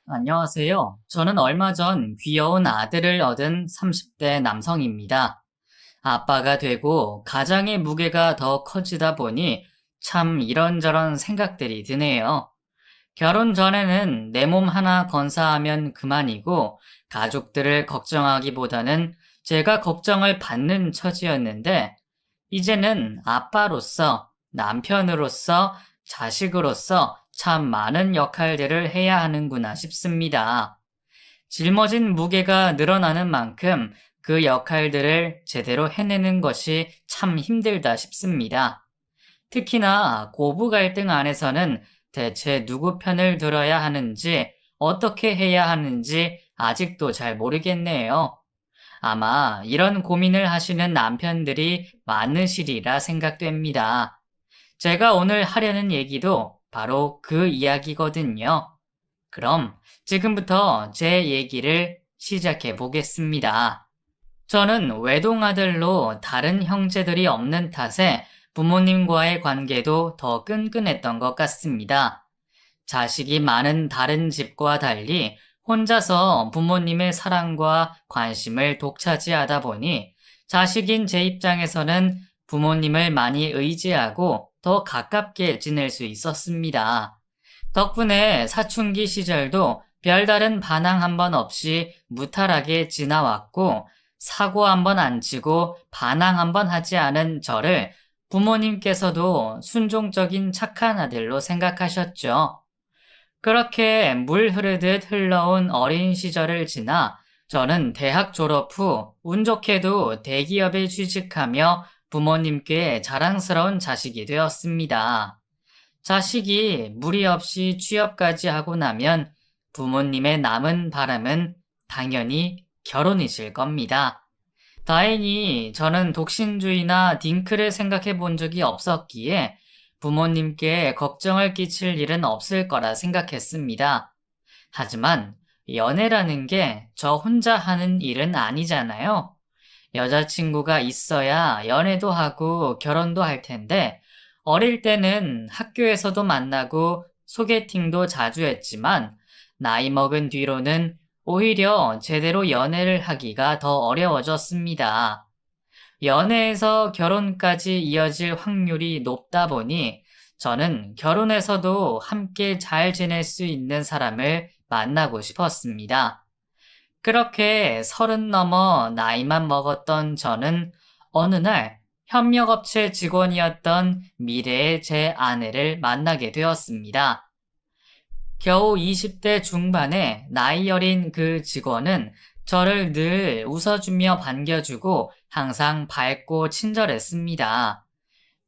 안녕하세요. 저는 얼마 전 귀여운 아들을 얻은 30대 남성입니다. 아빠가 되고 가장의 무게가 더 커지다 보니 참 이런저런 생각들이 드네요. 결혼 전에는 내 몸 하나 건사하면 그만이고 가족들을 걱정하기보다는 제가 걱정을 받는 처지였는데 이제는 아빠로서, 남편으로서, 자식으로서 참 많은 역할들을 해야 하는구나 싶습니다. 짊어진 무게가 늘어나는 만큼 그 역할들을 제대로 해내는 것이 참 힘들다 싶습니다. 특히나 고부 갈등 안에서는 대체 누구 편을 들어야 하는지, 어떻게 해야 하는지 아직도 잘 모르겠네요. 아마 이런 고민을 하시는 남편들이 많으시리라 생각됩니다. 제가 오늘 하려는 얘기도 바로 그 이야기거든요. 그럼 지금부터 제 얘기를 시작해 보겠습니다. 저는 외동아들로 다른 형제들이 없는 탓에 부모님과의 관계도 더 끈끈했던 것 같습니다. 자식이 많은 다른 집과 달리 혼자서 부모님의 사랑과 관심을 독차지하다 보니 자식인 제 입장에서는 부모님을 많이 의지하고 더 가깝게 지낼 수 있었습니다. 덕분에 사춘기 시절도 별다른 반항 한 번 없이 무탈하게 지나왔고 사고 한 번 안 치고 반항 한 번 하지 않은 저를 부모님께서도 순종적인 착한 아들로 생각하셨죠. 그렇게 물 흐르듯 흘러온 어린 시절을 지나 저는 대학 졸업 후 운 좋게도 대기업에 취직하며 부모님께 자랑스러운 자식이 되었습니다. 자식이 무리 없이 취업까지 하고 나면 부모님의 남은 바람은 당연히 결혼이실 겁니다. 다행히 저는 독신주의나 딩크를 생각해 본 적이 없었기에 부모님께 걱정을 끼칠 일은 없을 거라 생각했습니다. 하지만 연애라는 게 저 혼자 하는 일은 아니잖아요. 여자친구가 있어야 연애도 하고 결혼도 할 텐데 어릴 때는 학교에서도 만나고 소개팅도 자주 했지만 나이 먹은 뒤로는 오히려 제대로 연애를 하기가 더 어려워졌습니다. 연애에서 결혼까지 이어질 확률이 높다 보니 저는 결혼해서도 함께 잘 지낼 수 있는 사람을 만나고 싶었습니다. 그렇게 30 넘어 나이만 먹었던 저는 어느 날 협력업체 직원이었던 미래의 제 아내를 만나게 되었습니다. 겨우 20대 중반에 나이 어린 그 직원은 저를 늘 웃어주며 반겨주고 항상 밝고 친절했습니다.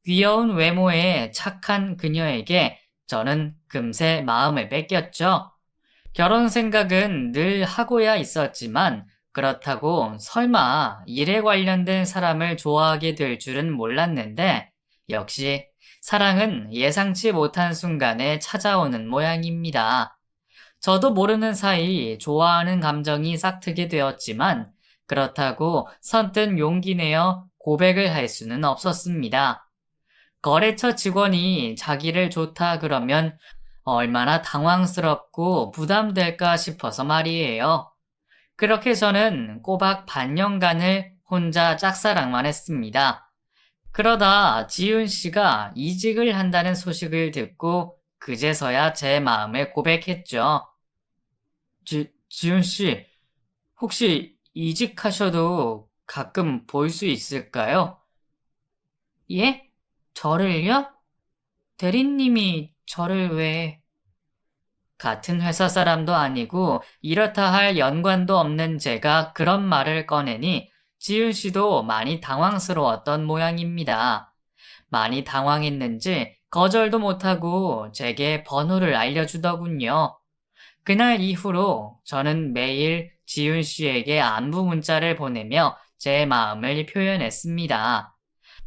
귀여운 외모에 착한 그녀에게 저는 금세 마음을 뺏겼죠. 결혼 생각은 늘 하고야 있었지만 그렇다고 설마 일에 관련된 사람을 좋아하게 될 줄은 몰랐는데 역시 사랑은 예상치 못한 순간에 찾아오는 모양입니다. 저도 모르는 사이 좋아하는 감정이 싹트게 되었지만 그렇다고 선뜻 용기 내어 고백을 할 수는 없었습니다. 거래처 직원이 자기를 좋다 그러면 얼마나 당황스럽고 부담될까 싶어서 말이에요. 그렇게 저는 꼬박 반년간을 혼자 짝사랑만 했습니다. 그러다 지윤 씨가 이직을 한다는 소식을 듣고 그제서야 제 마음을 고백했죠. 지윤 씨, 혹시 이직하셔도 가끔 볼 수 있을까요? 예? 저를요? 대리님이 저를 왜... 같은 회사 사람도 아니고 이렇다 할 연관도 없는 제가 그런 말을 꺼내니 지윤 씨도 많이 당황스러웠던 모양입니다. 많이 당황했는지 거절도 못하고 제게 번호를 알려주더군요. 그날 이후로 저는 매일 지윤 씨에게 안부 문자를 보내며 제 마음을 표현했습니다.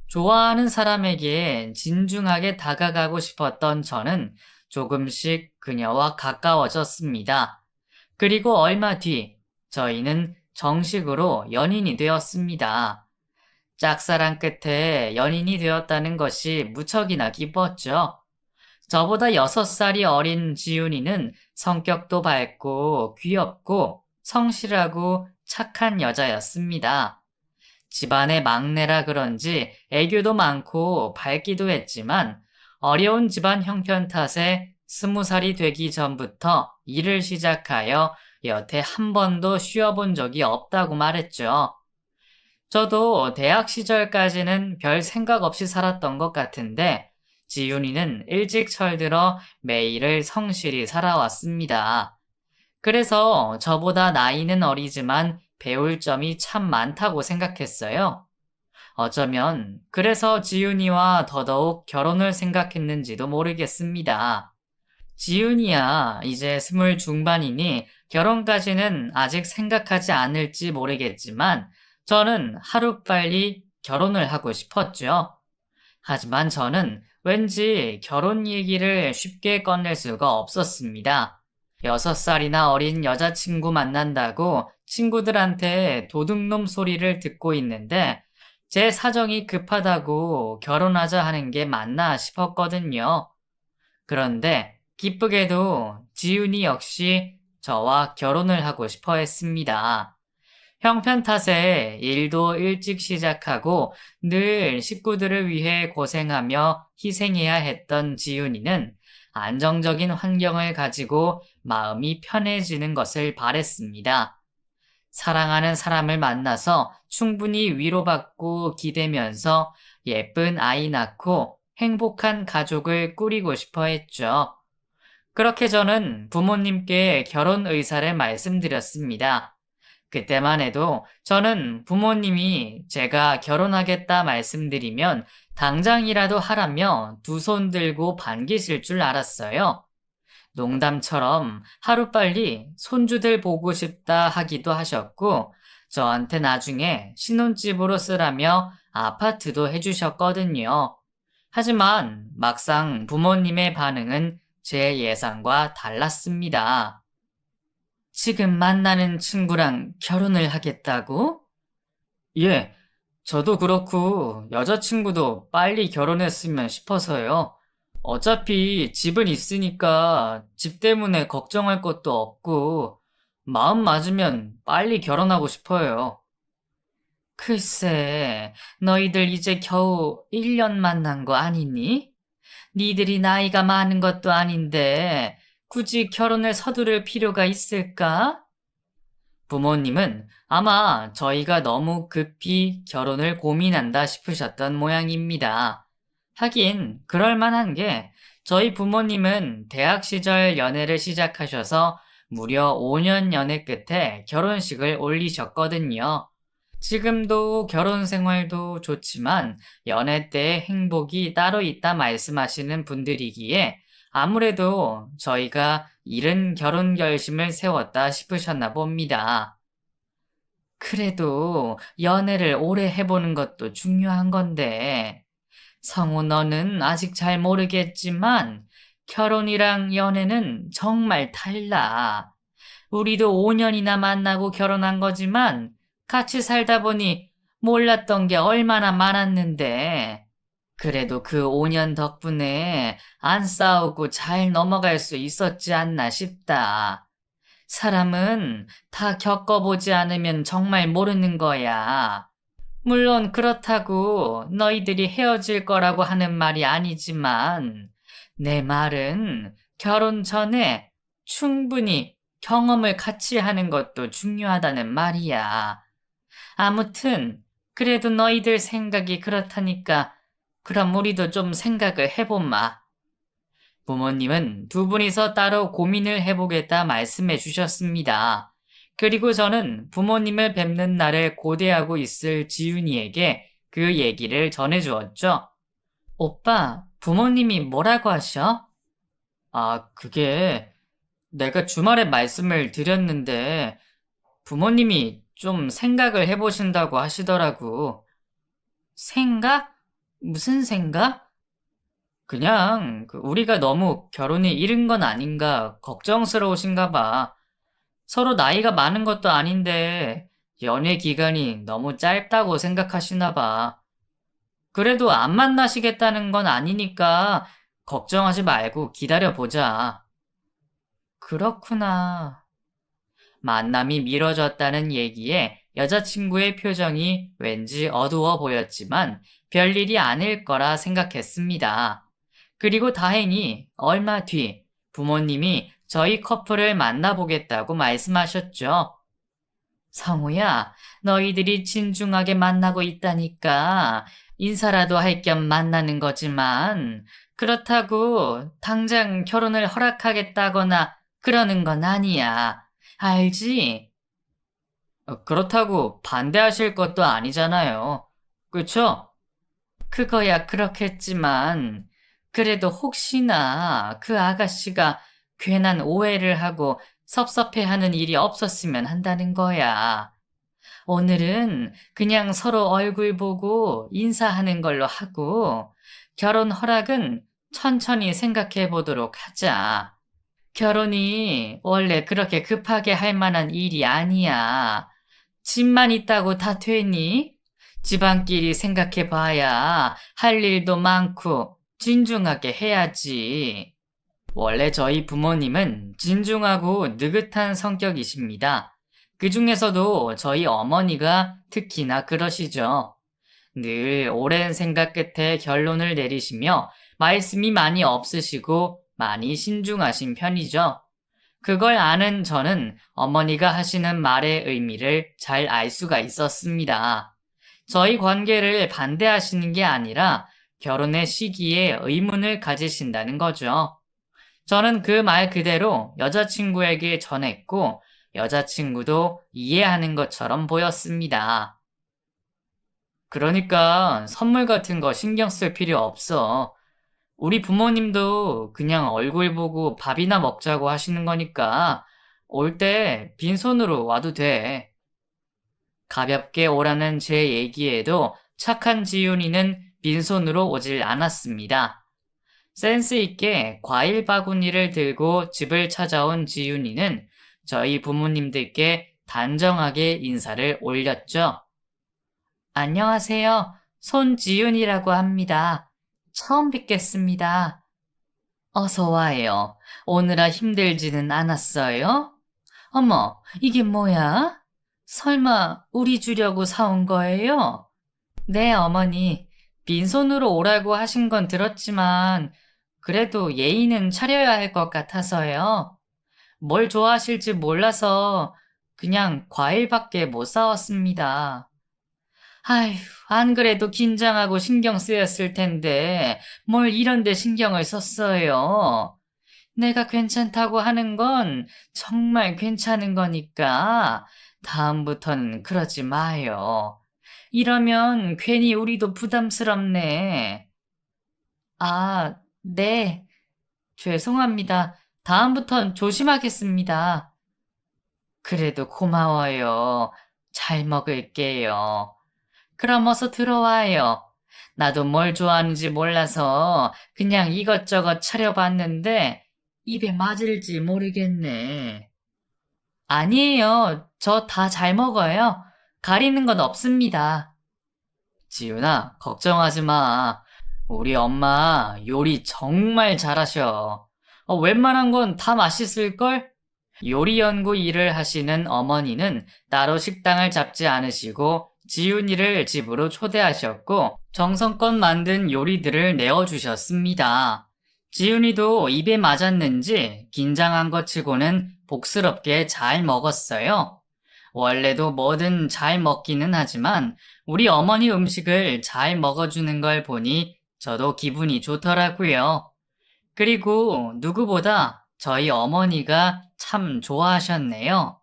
좋아하는 사람에게 진중하게 다가가고 싶었던 저는 조금씩 그녀와 가까워졌습니다. 그리고 얼마 뒤 저희는 정식으로 연인이 되었습니다. 짝사랑 끝에 연인이 되었다는 것이 무척이나 기뻤죠. 저보다 6살이 어린 지윤이는 성격도 밝고 귀엽고 성실하고 착한 여자였습니다. 집안의 막내라 그런지 애교도 많고 밝기도 했지만 어려운 집안 형편 탓에 20살이 되기 전부터 일을 시작하여 여태 한 번도 쉬어본 적이 없다고 말했죠. 저도 대학 시절까지는 별 생각 없이 살았던 것 같은데 지윤이는 일찍 철들어 매일을 성실히 살아왔습니다. 그래서 저보다 나이는 어리지만 배울 점이 참 많다고 생각했어요. 어쩌면 그래서 지윤이와 더더욱 결혼을 생각했는지도 모르겠습니다. 지윤이야 이제 20 중반이니 결혼까지는 아직 생각하지 않을지 모르겠지만 저는 하루빨리 결혼을 하고 싶었죠. 하지만 저는 왠지 결혼 얘기를 쉽게 꺼낼 수가 없었습니다. 6살이나 어린 여자친구 만난다고 친구들한테 도둑놈 소리를 듣고 있는데 제 사정이 급하다고 결혼하자 하는 게 맞나 싶었거든요. 그런데 기쁘게도 지훈이 역시 저와 결혼을 하고 싶어 했습니다. 형편 탓에 일도 일찍 시작하고 늘 식구들을 위해 고생하며 희생해야 했던 지훈이는 안정적인 환경을 가지고 마음이 편해지는 것을 바랬습니다. 사랑하는 사람을 만나서 충분히 위로받고 기대면서 예쁜 아이 낳고 행복한 가족을 꾸리고 싶어 했죠. 그렇게 저는 부모님께 결혼 의사를 말씀드렸습니다. 그때만 해도 저는 부모님이 제가 결혼하겠다 말씀드리면 당장이라도 하라며 두 손 들고 반기실 줄 알았어요. 농담처럼 하루빨리 손주들 보고 싶다 하기도 하셨고 저한테 나중에 신혼집으로 쓰라며 아파트도 해주셨거든요. 하지만 막상 부모님의 반응은 제 예상과 달랐습니다. 지금 만나는 친구랑 결혼을 하겠다고? 예, 저도 그렇고 여자친구도 빨리 결혼했으면 싶어서요. 어차피 집은 있으니까 집 때문에 걱정할 것도 없고 마음 맞으면 빨리 결혼하고 싶어요. 글쎄, 너희들 이제 겨우 1년 만난 거 아니니? 니들이 나이가 많은 것도 아닌데 굳이 결혼을 서두를 필요가 있을까? 부모님은 아마 저희가 너무 급히 결혼을 고민한다 싶으셨던 모양입니다. 하긴 그럴 만한 게 저희 부모님은 대학 시절 연애를 시작하셔서 무려 5년 연애 끝에 결혼식을 올리셨거든요. 지금도 결혼 생활도 좋지만 연애 때의 행복이 따로 있다 말씀하시는 분들이기에 아무래도 저희가 이른 결혼 결심을 세웠다 싶으셨나 봅니다. 그래도 연애를 오래 해보는 것도 중요한 건데, 성우 너는 아직 잘 모르겠지만 결혼이랑 연애는 정말 달라. 우리도 5년이나 만나고 결혼한 거지만 같이 살다 보니 몰랐던 게 얼마나 많았는데. 그래도 그 5년 덕분에 안 싸우고 잘 넘어갈 수 있었지 않나 싶다. 사람은 다 겪어보지 않으면 정말 모르는 거야. 물론 그렇다고 너희들이 헤어질 거라고 하는 말이 아니지만 내 말은 결혼 전에 충분히 경험을 같이 하는 것도 중요하다는 말이야. 아무튼 그래도 너희들 생각이 그렇다니까 그럼 우리도 좀 생각을 해보마. 부모님은 두 분이서 따로 고민을 해보겠다 말씀해 주셨습니다. 그리고 저는 부모님을 뵙는 날을 고대하고 있을 지윤이에게 그 얘기를 전해주었죠. 오빠, 부모님이 뭐라고 하셔? 아, 그게 내가 주말에 말씀을 드렸는데 부모님이 좀 생각을 해보신다고 하시더라고. 생각? 무슨 생각? 그냥 우리가 너무 결혼이 이른 건 아닌가 걱정스러우신가 봐. 서로 나이가 많은 것도 아닌데 연애 기간이 너무 짧다고 생각하시나 봐. 그래도 안 만나시겠다는 건 아니니까 걱정하지 말고 기다려보자. 그렇구나. 만남이 미뤄졌다는 얘기에 여자친구의 표정이 왠지 어두워 보였지만 별일이 아닐 거라 생각했습니다. 그리고 다행히 얼마 뒤 부모님이 저희 커플을 만나보겠다고 말씀하셨죠. 성우야, 너희들이 진중하게 만나고 있다니까 인사라도 할 겸 만나는 거지만 그렇다고 당장 결혼을 허락하겠다거나 그러는 건 아니야. 알지? 그렇다고 반대하실 것도 아니잖아요. 그쵸? 그거야 그렇겠지만 그래도 혹시나 그 아가씨가 괜한 오해를 하고 섭섭해하는 일이 없었으면 한다는 거야. 오늘은 그냥 서로 얼굴 보고 인사하는 걸로 하고 결혼 허락은 천천히 생각해 보도록 하자. 결혼이 원래 그렇게 급하게 할 만한 일이 아니야. 집만 있다고 다 되니? 집안끼리 생각해 봐야 할 일도 많고 진중하게 해야지. 원래 저희 부모님은 진중하고 느긋한 성격이십니다. 그 중에서도 저희 어머니가 특히나 그러시죠. 늘 오랜 생각 끝에 결론을 내리시며 말씀이 많이 없으시고 많이 신중하신 편이죠. 그걸 아는 저는 어머니가 하시는 말의 의미를 잘 알 수가 있었습니다. 저희 관계를 반대하시는 게 아니라 결혼의 시기에 의문을 가지신다는 거죠. 저는 그 말 그대로 여자친구에게 전했고 여자친구도 이해하는 것처럼 보였습니다. 그러니까 선물 같은 거 신경 쓸 필요 없어. 우리 부모님도 그냥 얼굴 보고 밥이나 먹자고 하시는 거니까 올 때 빈손으로 와도 돼. 가볍게 오라는 제 얘기에도 착한 지윤이는 빈손으로 오질 않았습니다. 센스 있게 과일 바구니를 들고 집을 찾아온 지윤이는 저희 부모님들께 단정하게 인사를 올렸죠. 안녕하세요. 손지윤이라고 합니다. 처음 뵙겠습니다. 어서 와요. 오느라 힘들지는 않았어요? 어머, 이게 뭐야? 설마 우리 주려고 사온 거예요? 네, 어머니. 빈손으로 오라고 하신 건 들었지만 그래도 예의는 차려야 할 것 같아서요. 뭘 좋아하실지 몰라서 그냥 과일밖에 못 사왔습니다. 아휴, 안 그래도 긴장하고 신경 쓰였을 텐데 뭘 이런 데 신경을 썼어요. 내가 괜찮다고 하는 건 정말 괜찮은 거니까 다음부터는 그러지 마요. 이러면 괜히 우리도 부담스럽네. 아, 네. 죄송합니다. 다음부턴 조심하겠습니다. 그래도 고마워요. 잘 먹을게요. 그럼 어서 들어와요. 나도 뭘 좋아하는지 몰라서 그냥 이것저것 차려봤는데 입에 맞을지 모르겠네. 아니에요. 저 다 잘 먹어요. 가리는 건 없습니다. 지윤아, 걱정하지 마. 우리 엄마 요리 정말 잘하셔. 웬만한 건 다 맛있을걸? 요리 연구 일을 하시는 어머니는 따로 식당을 잡지 않으시고 지윤이를 집으로 초대하셨고 정성껏 만든 요리들을 내어주셨습니다. 지윤이도 입에 맞았는지 긴장한 것 치고는 복스럽게 잘 먹었어요. 원래도 뭐든 잘 먹기는 하지만 우리 어머니 음식을 잘 먹어주는 걸 보니 저도 기분이 좋더라고요. 그리고 누구보다 저희 어머니가 참 좋아하셨네요.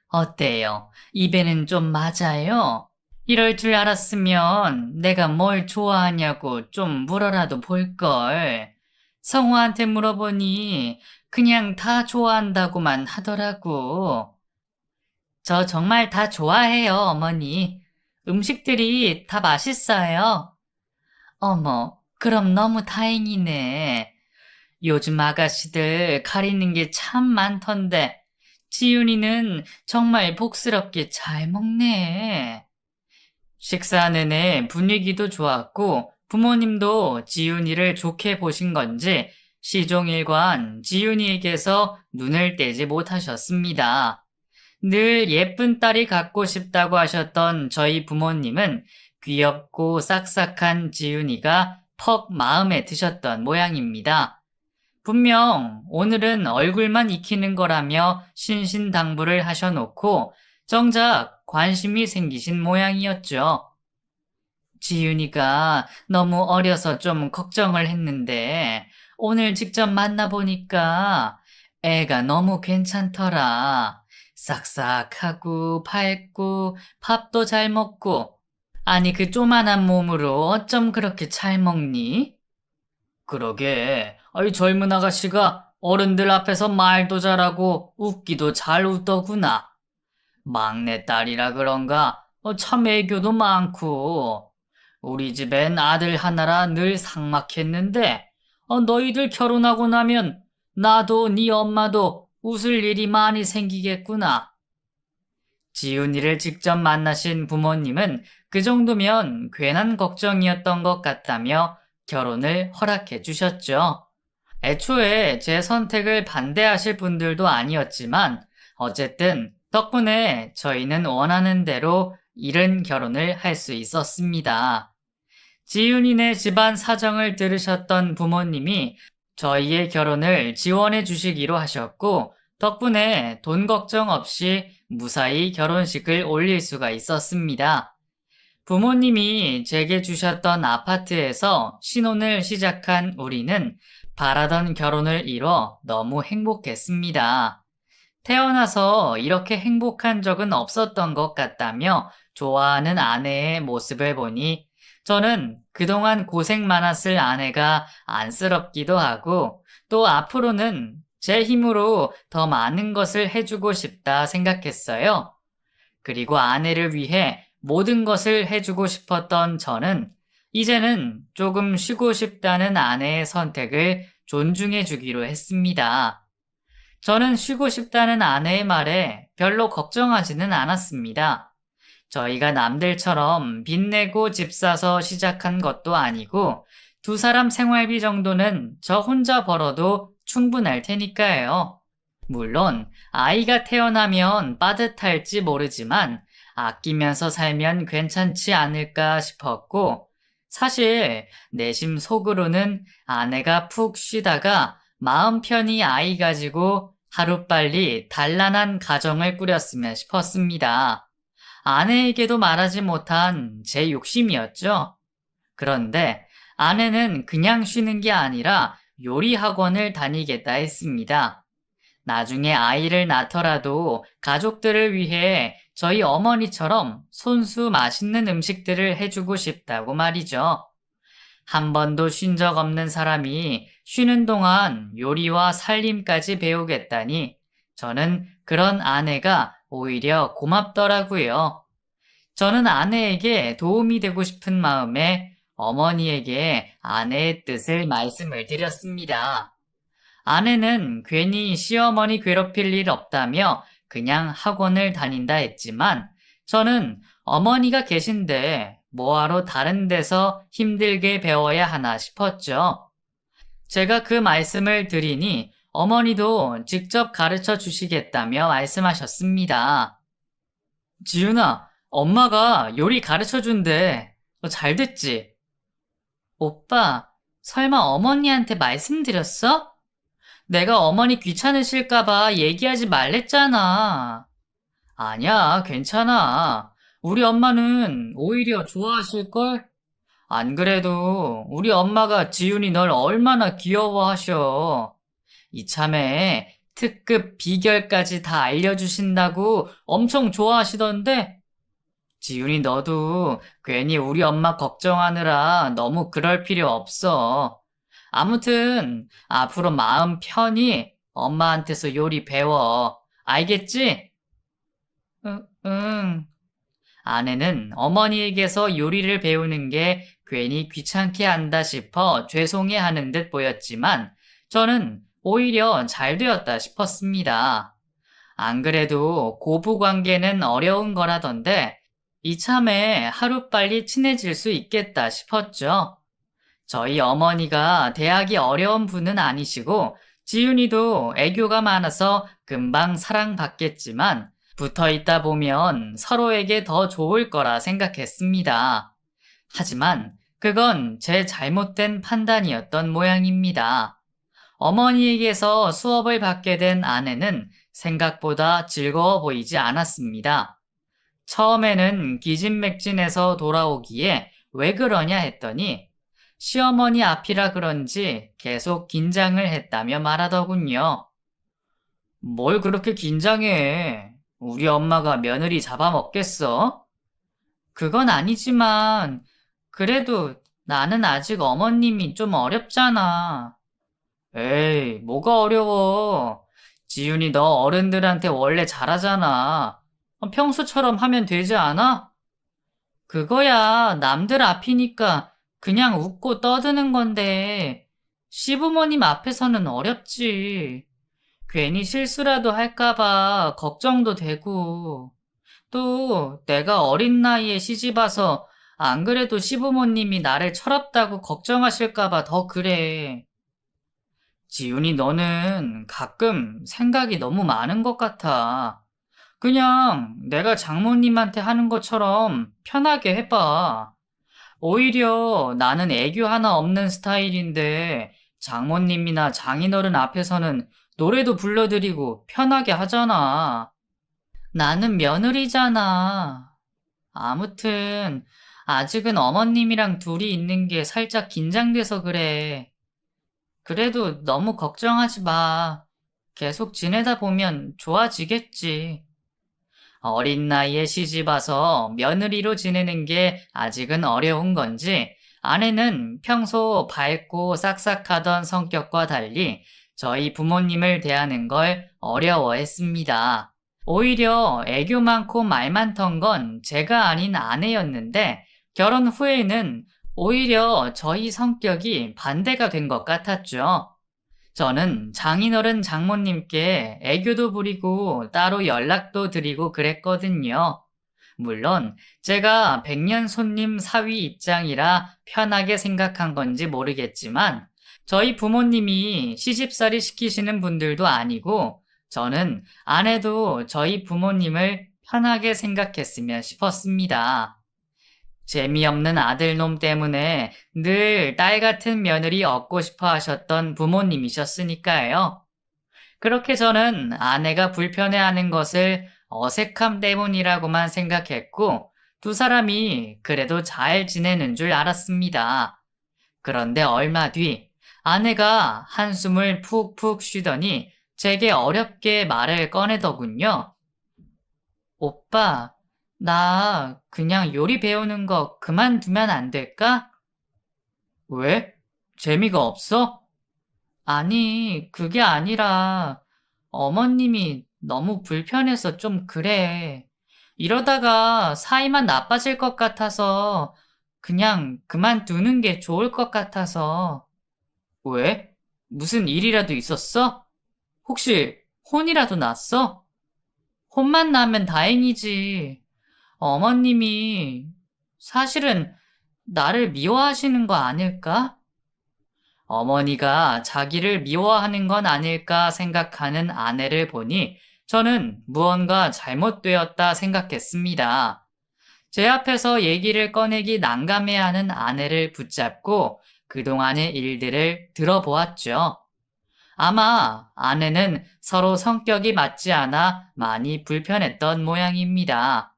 어때요? 입에는 좀 맞아요? 이럴 줄 알았으면 내가 뭘 좋아하냐고 좀 물어라도 볼걸. 성우한테 물어보니 그냥 다 좋아한다고만 하더라고. 저 정말 다 좋아해요, 어머니. 음식들이 다 맛있어요. 어머, 그럼 너무 다행이네. 요즘 아가씨들 가리는 게 참 많던데, 지윤이는 정말 복스럽게 잘 먹네. 식사 내내 분위기도 좋았고, 부모님도 지윤이를 좋게 보신 건지 시종일관 지윤이에게서 눈을 떼지 못하셨습니다. 늘 예쁜 딸이 갖고 싶다고 하셨던 저희 부모님은 귀엽고 싹싹한 지윤이가 퍽 마음에 드셨던 모양입니다. 분명 오늘은 얼굴만 익히는 거라며 신신당부를 하셔놓고 정작 관심이 생기신 모양이었죠. 지윤이가 너무 어려서 좀 걱정을 했는데 오늘 직접 만나보니까 애가 너무 괜찮더라. 싹싹하고 밝고 밥도 잘 먹고. 아니 그 조만한 몸으로 어쩜 그렇게 잘 먹니? 그러게. 이 젊은 아가씨가 어른들 앞에서 말도 잘하고 웃기도 잘 웃더구나. 막내딸이라 그런가 참 애교도 많고. 우리 집엔 아들 하나라 늘 삭막했는데 너희들 결혼하고 나면 나도 네 엄마도 웃을 일이 많이 생기겠구나. 지훈이를 직접 만나신 부모님은 그 정도면 괜한 걱정이었던 것 같다며 결혼을 허락해 주셨죠. 애초에 제 선택을 반대하실 분들도 아니었지만 어쨌든 덕분에 저희는 원하는 대로 이른 결혼을 할 수 있었습니다. 지윤이네 집안 사정을 들으셨던 부모님이 저희의 결혼을 지원해 주시기로 하셨고 덕분에 돈 걱정 없이 무사히 결혼식을 올릴 수가 있었습니다. 부모님이 제게 주셨던 아파트에서 신혼을 시작한 우리는 바라던 결혼을 이뤄 너무 행복했습니다. 태어나서 이렇게 행복한 적은 없었던 것 같다며 좋아하는 아내의 모습을 보니 저는 그동안 고생 많았을 아내가 안쓰럽기도 하고 또 앞으로는 제 힘으로 더 많은 것을 해주고 싶다 생각했어요. 그리고 아내를 위해 모든 것을 해주고 싶었던 저는 이제는 조금 쉬고 싶다는 아내의 선택을 존중해 주기로 했습니다. 저는 쉬고 싶다는 아내의 말에 별로 걱정하지는 않았습니다. 저희가 남들처럼 빚내고 집 사서 시작한 것도 아니고 두 사람 생활비 정도는 저 혼자 벌어도 충분할 테니까요. 물론 아이가 태어나면 빠듯할지 모르지만 아끼면서 살면 괜찮지 않을까 싶었고 사실 내심 속으로는 아내가 푹 쉬다가 마음 편히 아이 가지고 하루빨리 단란한 가정을 꾸렸으면 싶었습니다. 아내에게도 말하지 못한 제 욕심이었죠. 그런데 아내는 그냥 쉬는 게 아니라 요리 학원을 다니겠다 했습니다. 나중에 아이를 낳더라도 가족들을 위해 저희 어머니처럼 손수 맛있는 음식들을 해주고 싶다고 말이죠. 한 번도 쉰 적 없는 사람이 쉬는 동안 요리와 살림까지 배우겠다니 저는 그런 아내가 오히려 고맙더라고요. 저는 아내에게 도움이 되고 싶은 마음에 어머니에게 아내의 뜻을 말씀을 드렸습니다. 아내는 괜히 시어머니 괴롭힐 일 없다며 그냥 학원을 다닌다 했지만 저는 어머니가 계신데 뭐하러 다른 데서 힘들게 배워야 하나 싶었죠. 제가 그 말씀을 드리니 어머니도 직접 가르쳐 주시겠다며 말씀하셨습니다. 지윤아, 엄마가 요리 가르쳐 준대. 너 잘 됐지? 오빠, 설마 어머니한테 말씀드렸어? 내가 어머니 귀찮으실까봐 얘기하지 말랬잖아. 아니야, 괜찮아. 우리 엄마는 오히려 좋아하실걸? 안 그래도 우리 엄마가 지윤이 널 얼마나 귀여워하셔. 이참에 특급 비결까지 다 알려주신다고 엄청 좋아하시던데? 지윤이 너도 괜히 우리 엄마 걱정하느라 너무 그럴 필요 없어. 아무튼 앞으로 마음 편히 엄마한테서 요리 배워. 알겠지? 응. 아내는 어머니에게서 요리를 배우는 게 괜히 귀찮게 한다 싶어 죄송해 하는 듯 보였지만 저는 오히려 잘 되었다 싶었습니다. 안 그래도 고부 관계는 어려운 거라던데 이참에 하루빨리 친해질 수 있겠다 싶었죠. 저희 어머니가 대하기 어려운 분은 아니시고 지윤이도 애교가 많아서 금방 사랑받겠지만 붙어 있다 보면 서로에게 더 좋을 거라 생각했습니다. 하지만 그건 제 잘못된 판단이었던 모양입니다. 어머니에게서 수업을 받게 된 아내는 생각보다 즐거워 보이지 않았습니다. 처음에는 기진맥진해서 돌아오기에 왜 그러냐 했더니 시어머니 앞이라 그런지 계속 긴장을 했다며 말하더군요. 뭘 그렇게 긴장해? 우리 엄마가 며느리 잡아먹겠어? 그건 아니지만 그래도 나는 아직 어머님이 좀 어렵잖아. 에이, 뭐가 어려워. 지윤이 너 어른들한테 원래 잘하잖아. 평소처럼 하면 되지 않아? 그거야 남들 앞이니까 그냥 웃고 떠드는 건데 시부모님 앞에서는 어렵지. 괜히 실수라도 할까봐 걱정도 되고 또 내가 어린 나이에 시집와서 안 그래도 시부모님이 나를 철없다고 걱정하실까봐 더 그래. 지훈이 너는 가끔 생각이 너무 많은 것 같아. 그냥 내가 장모님한테 하는 것처럼 편하게 해봐. 오히려 나는 애교 하나 없는 스타일인데 장모님이나 장인어른 앞에서는 노래도 불러드리고 편하게 하잖아. 나는 며느리잖아. 아무튼 아직은 어머님이랑 둘이 있는 게 살짝 긴장돼서 그래. 그래도 너무 걱정하지 마. 계속 지내다 보면 좋아지겠지. 어린 나이에 시집와서 며느리로 지내는 게 아직은 어려운 건지 아내는 평소 밝고 싹싹하던 성격과 달리 저희 부모님을 대하는 걸 어려워했습니다. 오히려 애교 많고 말 많던 건 제가 아닌 아내였는데 결혼 후에는 오히려 저희 성격이 반대가 된 것 같았죠. 저는 장인어른 장모님께 애교도 부리고 따로 연락도 드리고 그랬거든요. 물론 제가 백년 손님 사위 입장이라 편하게 생각한 건지 모르겠지만 저희 부모님이 시집살이 시키시는 분들도 아니고 저는 아내도 저희 부모님을 편하게 생각했으면 싶었습니다. 재미없는 아들놈 때문에 늘 딸 같은 며느리 얻고 싶어 하셨던 부모님이셨으니까요. 그렇게 저는 아내가 불편해하는 것을 어색함 때문이라고만 생각했고 두 사람이 그래도 잘 지내는 줄 알았습니다. 그런데 얼마 뒤 아내가 한숨을 푹푹 쉬더니 제게 어렵게 말을 꺼내더군요. 오빠, 나 그냥 요리 배우는 거 그만두면 안 될까? 왜? 재미가 없어? 아니, 그게 아니라 어머님이 너무 불편해서 좀 그래. 이러다가 사이만 나빠질 것 같아서 그냥 그만두는 게 좋을 것 같아서. 왜? 무슨 일이라도 있었어? 혹시 혼이라도 났어? 혼만 나면 다행이지. 어머님이 사실은 나를 미워하시는 거 아닐까? 어머니가 자기를 미워하는 건 아닐까 생각하는 아내를 보니 저는 무언가 잘못되었다 생각했습니다. 제 앞에서 얘기를 꺼내기 난감해하는 아내를 붙잡고 그동안의 일들을 들어보았죠. 아마 아내는 서로 성격이 맞지 않아 많이 불편했던 모양입니다.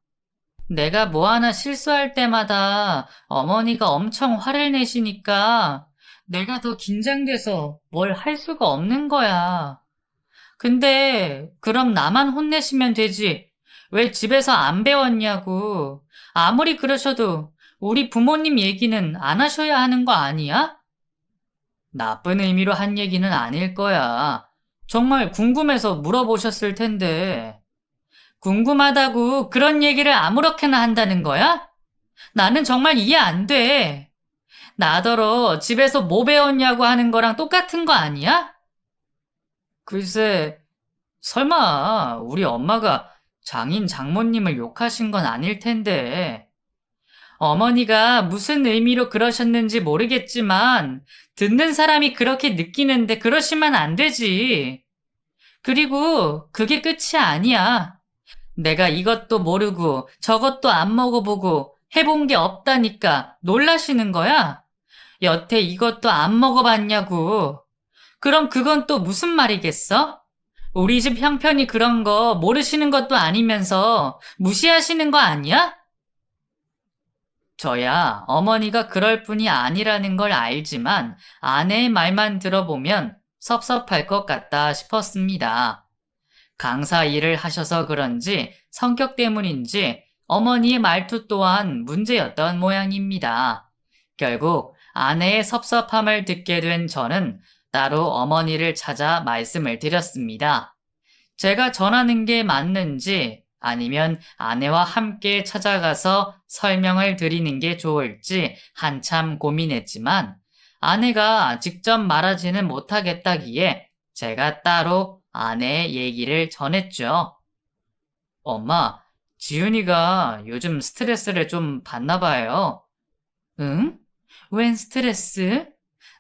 내가 뭐 하나 실수할 때마다 어머니가 엄청 화를 내시니까 내가 더 긴장돼서 뭘 할 수가 없는 거야. 근데 그럼 나만 혼내시면 되지. 왜 집에서 안 배웠냐고. 아무리 그러셔도 우리 부모님 얘기는 안 하셔야 하는 거 아니야? 나쁜 의미로 한 얘기는 아닐 거야. 정말 궁금해서 물어보셨을 텐데. 궁금하다고 그런 얘기를 아무렇게나 한다는 거야? 나는 정말 이해 안 돼. 나더러 집에서 뭐 배웠냐고 하는 거랑 똑같은 거 아니야? 글쎄, 설마 우리 엄마가 장인 장모님을 욕하신 건 아닐 텐데. 어머니가 무슨 의미로 그러셨는지 모르겠지만, 듣는 사람이 그렇게 느끼는데 그러시면 안 되지. 그리고 그게 끝이 아니야. 내가 이것도 모르고 저것도 안 먹어보고 해본 게 없다니까 놀라시는 거야? 여태 이것도 안 먹어봤냐고. 그럼 그건 또 무슨 말이겠어? 우리 집 형편이 그런 거 모르시는 것도 아니면서 무시하시는 거 아니야? 저야 어머니가 그럴 뿐이 아니라는 걸 알지만 아내의 말만 들어보면 섭섭할 것 같다 싶었습니다. 강사 일을 하셔서 그런지 성격 때문인지 어머니의 말투 또한 문제였던 모양입니다. 결국 아내의 섭섭함을 듣게 된 저는 따로 어머니를 찾아 말씀을 드렸습니다. 제가 전하는 게 맞는지 아니면 아내와 함께 찾아가서 설명을 드리는 게 좋을지 한참 고민했지만 아내가 직접 말하지는 못하겠다기에 제가 따로 아내의 얘기를 전했죠. 엄마, 지윤이가 요즘 스트레스를 좀 받나 봐요. 응? 웬 스트레스?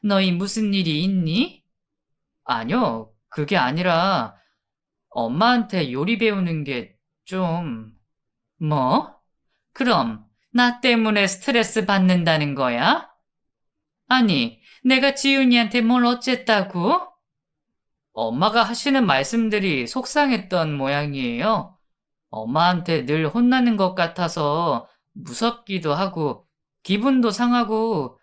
너희 무슨 일이 있니? 아니요, 그게 아니라 엄마한테 요리 배우는 게 좀... 뭐? 그럼 나 때문에 스트레스 받는다는 거야? 아니, 내가 지윤이한테 뭘 어쨌다고? 엄마가 하시는 말씀들이 속상했던 모양이에요. 엄마한테 늘 혼나는 것 같아서 무섭기도 하고 기분도 상하고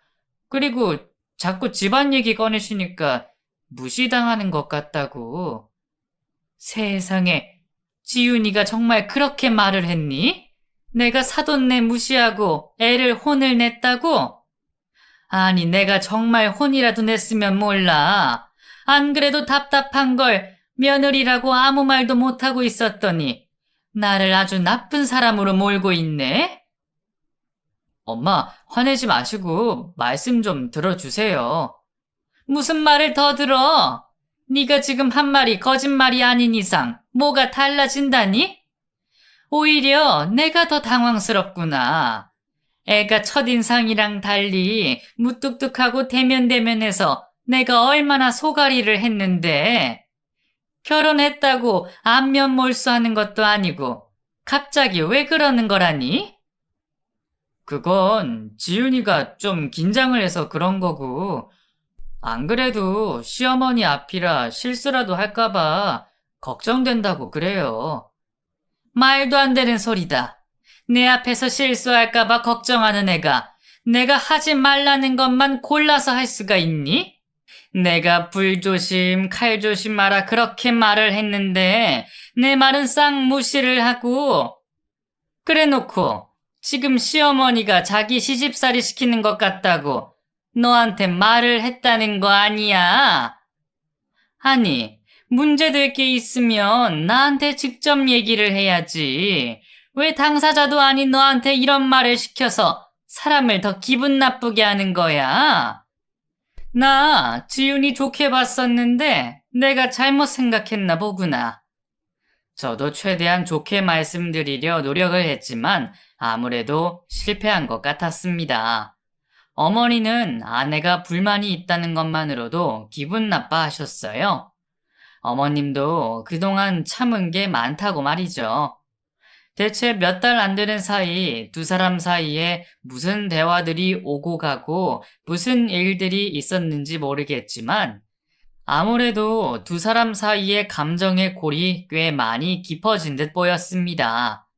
그리고 자꾸 집안 얘기 꺼내시니까 무시당하는 것 같다고. 세상에, 지윤이가 정말 그렇게 말을 했니? 내가 사돈네 무시하고 애를 혼을 냈다고? 아니, 내가 정말 혼이라도 냈으면 몰라. 안 그래도 답답한 걸 며느리라고 아무 말도 못하고 있었더니 나를 아주 나쁜 사람으로 몰고 있네? 엄마, 화내지 마시고 말씀 좀 들어주세요. 무슨 말을 더 들어? 네가 지금 한 말이 거짓말이 아닌 이상 뭐가 달라진다니? 오히려 내가 더 당황스럽구나. 애가 첫인상이랑 달리 무뚝뚝하고 대면대면해서 내가 얼마나 소가리를 했는데 결혼했다고 안면 몰수하는 것도 아니고 갑자기 왜 그러는 거라니? 그건 지윤이가 좀 긴장을 해서 그런 거고 안 그래도 시어머니 앞이라 실수라도 할까봐 걱정된다고 그래요. 말도 안 되는 소리다. 내 앞에서 실수할까봐 걱정하는 애가 내가 하지 말라는 것만 골라서 할 수가 있니? 내가 불조심, 칼조심하라 그렇게 말을 했는데 내 말은 싹 무시를 하고 그래 놓고 지금 시어머니가 자기 시집살이 시키는 것 같다고 너한테 말을 했다는 거 아니야? 아니, 문제될 게 있으면 나한테 직접 얘기를 해야지. 왜 당사자도 아닌 너한테 이런 말을 시켜서 사람을 더 기분 나쁘게 하는 거야? 나 지윤이 좋게 봤었는데 내가 잘못 생각했나 보구나. 저도 최대한 좋게 말씀드리려 노력을 했지만 아무래도 실패한 것 같았습니다. 어머니는 아내가 불만이 있다는 것만으로도 기분 나빠하셨어요. 어머님도 그동안 참은 게 많다고 말이죠. 대체 몇 달 안 되는 사이 두 사람 사이에 무슨 대화들이 오고 가고 무슨 일들이 있었는지 모르겠지만 아무래도 두 사람 사이의 감정의 골이 꽤 많이 깊어진 듯 보였습니다.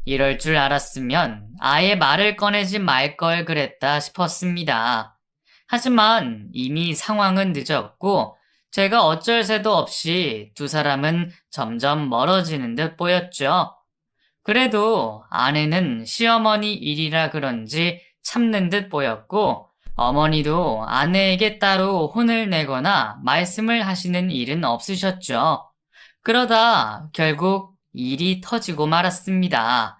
이럴 줄 알았으면 아예 말을 꺼내지 말 걸 그랬다 싶었습니다. 하지만 이미 상황은 늦었고 제가 어쩔 새도 없이 두 사람은 점점 멀어지는 듯 보였죠. 그래도 아내는 시어머니 일이라 그런지 참는 듯 보였고 어머니도 아내에게 따로 혼을 내거나 말씀을 하시는 일은 없으셨죠. 그러다 결국 일이 터지고 말았습니다.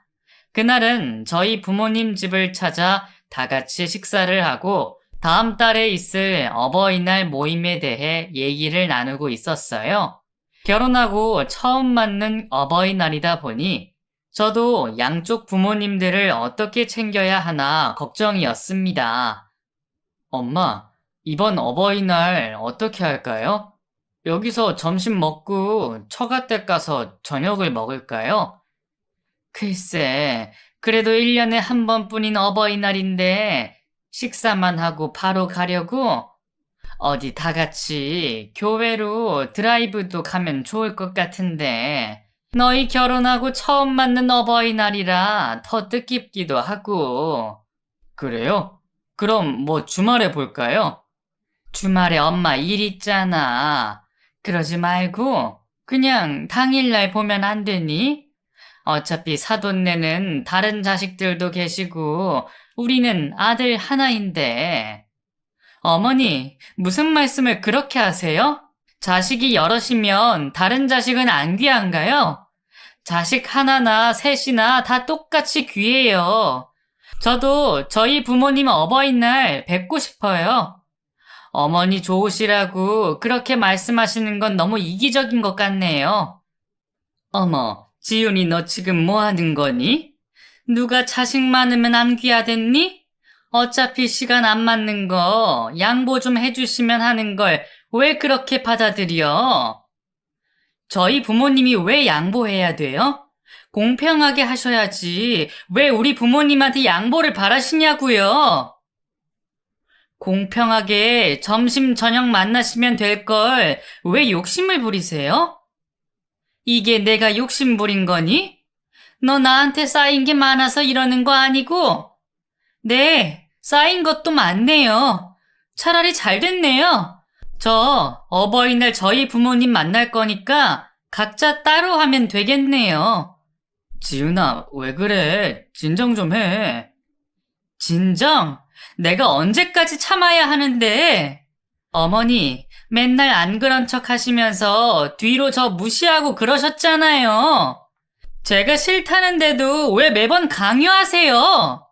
그날은 저희 부모님 집을 찾아 다 같이 식사를 하고 다음 달에 있을 어버이날 모임에 대해 얘기를 나누고 있었어요. 결혼하고 처음 맞는 어버이날이다 보니 저도 양쪽 부모님들을 어떻게 챙겨야 하나 걱정이었습니다. 엄마, 이번 어버이날 어떻게 할까요? 여기서 점심 먹고 처갓댁 가서 저녁을 먹을까요? 글쎄, 그래도 1년에 한 번뿐인 어버이날인데 식사만 하고 바로 가려고? 어디 다 같이 교회로 드라이브도 가면 좋을 것 같은데. 너희 결혼하고 처음 맞는 어버이날이라 더 뜻깊기도 하고. 그래요? 그럼 뭐 주말에 볼까요? 주말에 엄마 일 있잖아. 그러지 말고 그냥 당일날 보면 안 되니? 어차피 사돈네는 다른 자식들도 계시고 우리는 아들 하나인데. 어머니, 무슨 말씀을 그렇게 하세요? 자식이 여럿이면 다른 자식은 안 귀한가요? 자식 하나나 셋이나 다 똑같이 귀해요. 저도 저희 부모님 어버이날 뵙고 싶어요. 어머니 좋으시라고 그렇게 말씀하시는 건 너무 이기적인 것 같네요. 어머, 지윤이 너 지금 뭐 하는 거니? 누가 자식 많으면 안 귀하댔니? 어차피 시간 안 맞는 거 양보 좀 해주시면 하는 걸 왜 그렇게 받아들여? 저희 부모님이 왜 양보해야 돼요? 공평하게 하셔야지. 왜 우리 부모님한테 양보를 바라시냐고요? 공평하게 점심 저녁 만나시면 될 걸 왜 욕심을 부리세요? 이게 내가 욕심 부린 거니? 너 나한테 쌓인 게 많아서 이러는 거 아니고? 네, 쌓인 것도 많네요. 차라리 잘 됐네요. 저 어버이날 저희 부모님 만날 거니까 각자 따로 하면 되겠네요. 지윤아, 왜 그래? 진정 좀 해. 진정? 내가 언제까지 참아야 하는데? 어머니, 맨날 안 그런 척 하시면서 뒤로 저 무시하고 그러셨잖아요. 제가 싫다는데도 왜 매번 강요하세요?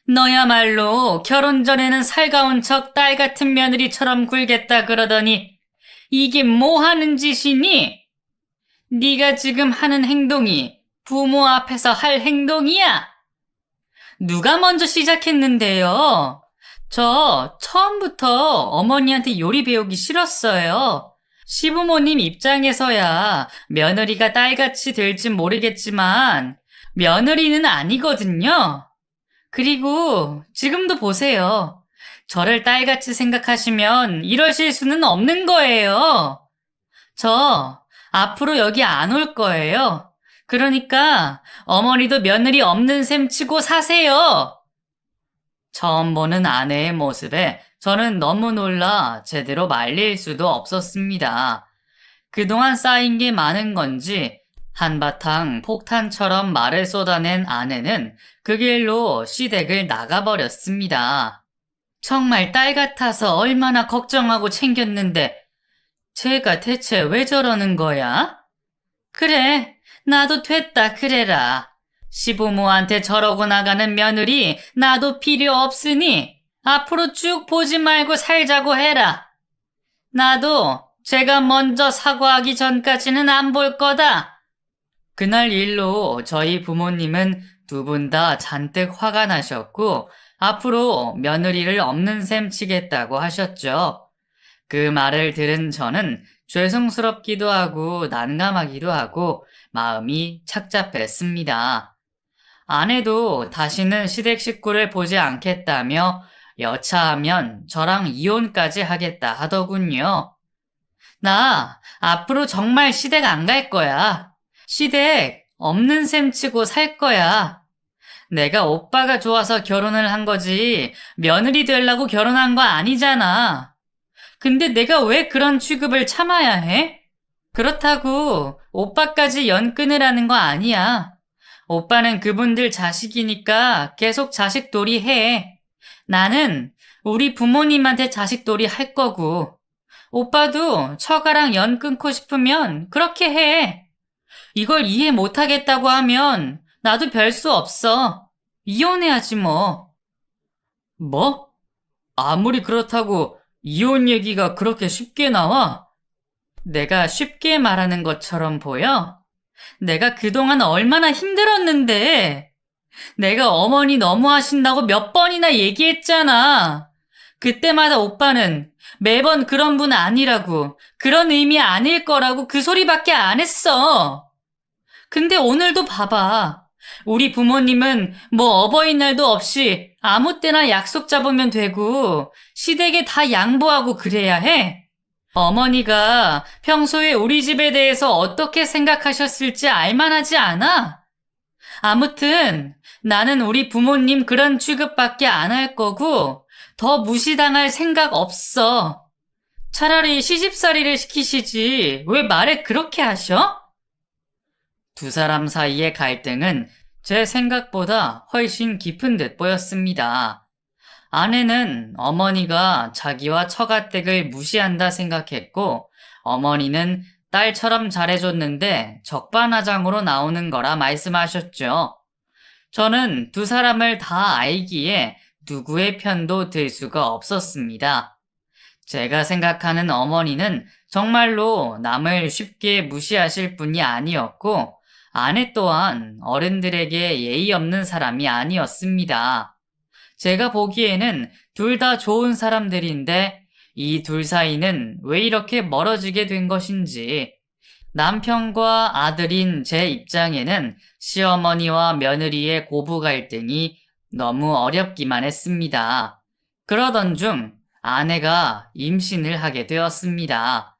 너야말로 결혼 전에는 살가운 척 딸 같은 며느리처럼 굴겠다 그러더니 이게 뭐 하는 짓이니? 네가 지금 하는 행동이 부모 앞에서 할 행동이야? 누가 먼저 시작했는데요? 저 처음부터 어머니한테 요리 배우기 싫었어요. 시부모님 입장에서야 며느리가 딸같이 될진 모르겠지만 며느리는 아니거든요. 그리고 지금도 보세요. 저를 딸같이 생각하시면 이러실 수는 없는 거예요. 저 앞으로 여기 안 올 거예요. 그러니까 어머니도 며느리 없는 셈 치고 사세요. 처음 보는 아내의 모습에 저는 너무 놀라 제대로 말릴 수도 없었습니다. 그동안 쌓인 게 많은 건지 한바탕 폭탄처럼 말을 쏟아낸 아내는 그 길로 시댁을 나가버렸습니다. 정말 딸 같아서 얼마나 걱정하고 챙겼는데 제가 대체 왜 저러는 거야? 그래, 나도 됐다 그래라. 시부모한테 저러고 나가는 며느리 나도 필요 없으니 앞으로 쭉 보지 말고 살자고 해라. 나도 제가 먼저 사과하기 전까지는 안 볼 거다. 그날 일로 저희 부모님은 두 분 다 잔뜩 화가 나셨고 앞으로 며느리를 없는 셈 치겠다고 하셨죠. 그 말을 들은 저는 죄송스럽기도 하고 난감하기도 하고 마음이 착잡했습니다. 아내도 다시는 시댁 식구를 보지 않겠다며 여차하면 저랑 이혼까지 하겠다 하더군요. 나 앞으로 정말 시댁 안 갈 거야. 시댁 없는 셈 치고 살 거야. 내가 오빠가 좋아서 결혼을 한 거지 며느리 되려고 결혼한 거 아니잖아. 근데 내가 왜 그런 취급을 참아야 해? 그렇다고 오빠까지 연 끊으라는 거 아니야. 오빠는 그분들 자식이니까 계속 자식돌이 해. 나는 우리 부모님한테 자식돌이 할 거고 오빠도 처가랑 연 끊고 싶으면 그렇게 해. 이걸 이해 못하겠다고 하면 나도 별 수 없어. 이혼해야지 뭐. 뭐? 아무리 그렇다고 이혼 얘기가 그렇게 쉽게 나와? 내가 쉽게 말하는 것처럼 보여? 내가 그동안 얼마나 힘들었는데. 내가 어머니 너무하신다고 몇 번이나 얘기했잖아. 그때마다 오빠는 매번 그런 분 아니라고, 그런 의미 아닐 거라고 그 소리밖에 안 했어. 근데 오늘도 봐봐. 우리 부모님은 뭐 어버이날도 없이 아무 때나 약속 잡으면 되고 시댁에 다 양보하고 그래야 해. 어머니가 평소에 우리 집에 대해서 어떻게 생각하셨을지 알만하지 않아? 아무튼 나는 우리 부모님 그런 취급밖에 안 할 거고 더 무시당할 생각 없어. 차라리 시집살이를 시키시지 왜 말을 그렇게 하셔? 두 사람 사이의 갈등은 제 생각보다 훨씬 깊은 듯 보였습니다. 아내는 어머니가 자기와 처가댁을 무시한다 생각했고, 어머니는 딸처럼 잘해줬는데 적반하장으로 나오는 거라 말씀하셨죠. 저는 두 사람을 다 알기에 누구의 편도 들 수가 없었습니다. 제가 생각하는 어머니는 정말로 남을 쉽게 무시하실 분이 아니었고, 아내 또한 어른들에게 예의 없는 사람이 아니었습니다. 제가 보기에는 둘 다 좋은 사람들인데 이 둘 사이는 왜 이렇게 멀어지게 된 것인지 남편과 아들인 제 입장에는 시어머니와 며느리의 고부 갈등이 너무 어렵기만 했습니다. 그러던 중 아내가 임신을 하게 되었습니다.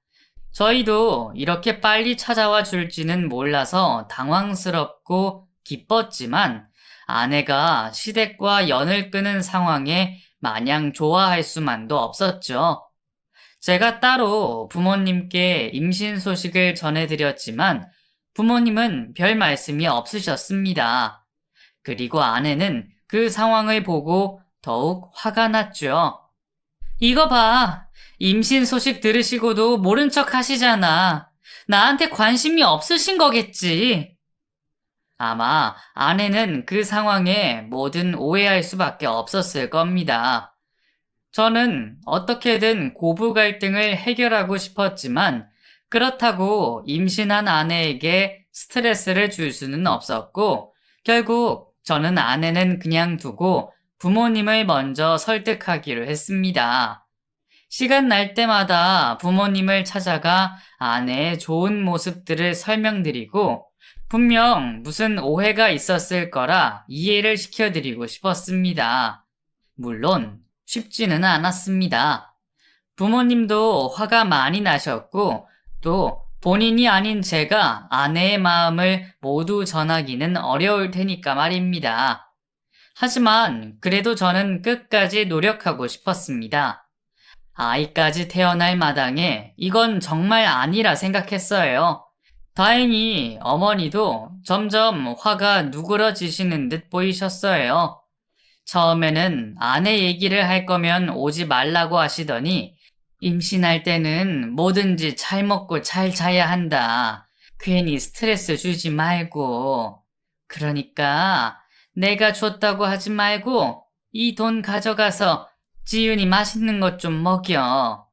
저희도 이렇게 빨리 찾아와 줄지는 몰라서 당황스럽고 기뻤지만 아내가 시댁과 연을 끄는 상황에 마냥 좋아할 수만도 없었죠. 제가 따로 부모님께 임신 소식을 전해드렸지만 부모님은 별 말씀이 없으셨습니다. 그리고 아내는 그 상황을 보고 더욱 화가 났죠. 이거 봐. 임신 소식 들으시고도 모른 척 하시잖아. 나한테 관심이 없으신 거겠지. 아마 아내는 그 상황에 뭐든 오해할 수밖에 없었을 겁니다. 저는 어떻게든 고부 갈등을 해결하고 싶었지만 그렇다고 임신한 아내에게 스트레스를 줄 수는 없었고 결국 저는 아내는 그냥 두고 부모님을 먼저 설득하기로 했습니다. 시간 날 때마다 부모님을 찾아가 아내의 좋은 모습들을 설명드리고 분명 무슨 오해가 있었을 거라 이해를 시켜드리고 싶었습니다. 물론 쉽지는 않았습니다. 부모님도 화가 많이 나셨고 또 본인이 아닌 제가 아내의 마음을 모두 전하기는 어려울 테니까 말입니다. 하지만 그래도 저는 끝까지 노력하고 싶었습니다. 아이까지 태어날 마당에 이건 정말 아니라 생각했어요. 다행히 어머니도 점점 화가 누그러지시는 듯 보이셨어요. 처음에는 아내 얘기를 할 거면 오지 말라고 하시더니 임신할 때는 뭐든지 잘 먹고 잘 자야 한다. 괜히 스트레스 주지 말고. 그러니까 내가 줬다고 하지 말고 이 돈 가져가서 지윤이 맛있는 것 좀 먹여.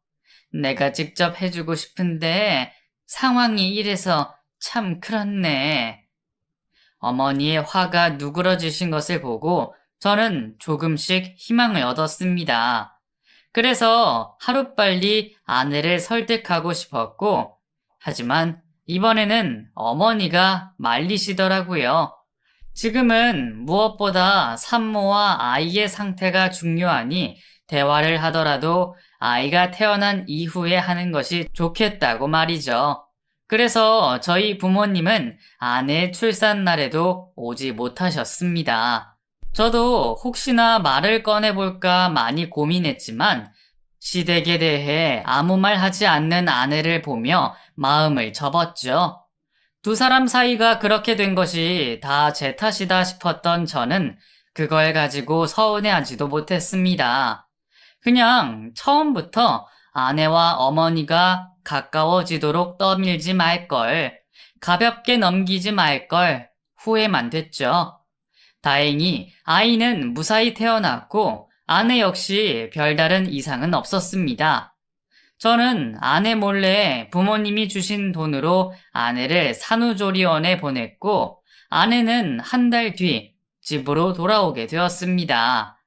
내가 직접 해주고 싶은데 상황이 이래서 참 그렇네. 어머니의 화가 누그러지신 것을 보고 저는 조금씩 희망을 얻었습니다. 그래서 하루빨리 아내를 설득하고 싶었고, 하지만 이번에는 어머니가 말리시더라고요. 지금은 무엇보다 산모와 아이의 상태가 중요하니 대화를 하더라도 아이가 태어난 이후에 하는 것이 좋겠다고 말이죠. 그래서 저희 부모님은 아내 출산 날에도 오지 못하셨습니다. 저도 혹시나 말을 꺼내볼까 많이 고민했지만 시댁에 대해 아무 말 하지 않는 아내를 보며 마음을 접었죠. 두 사람 사이가 그렇게 된 것이 다 제 탓이다 싶었던 저는 그걸 가지고 서운해하지도 못했습니다. 그냥 처음부터 아내와 어머니가 가까워지도록 떠밀지 말걸, 가볍게 넘기지 말걸 후회만 됐죠. 다행히 아이는 무사히 태어났고 아내 역시 별다른 이상은 없었습니다. 저는 아내 몰래 부모님이 주신 돈으로 아내를 산후조리원에 보냈고, 아내는 한 달 뒤 집으로 돌아오게 되었습니다.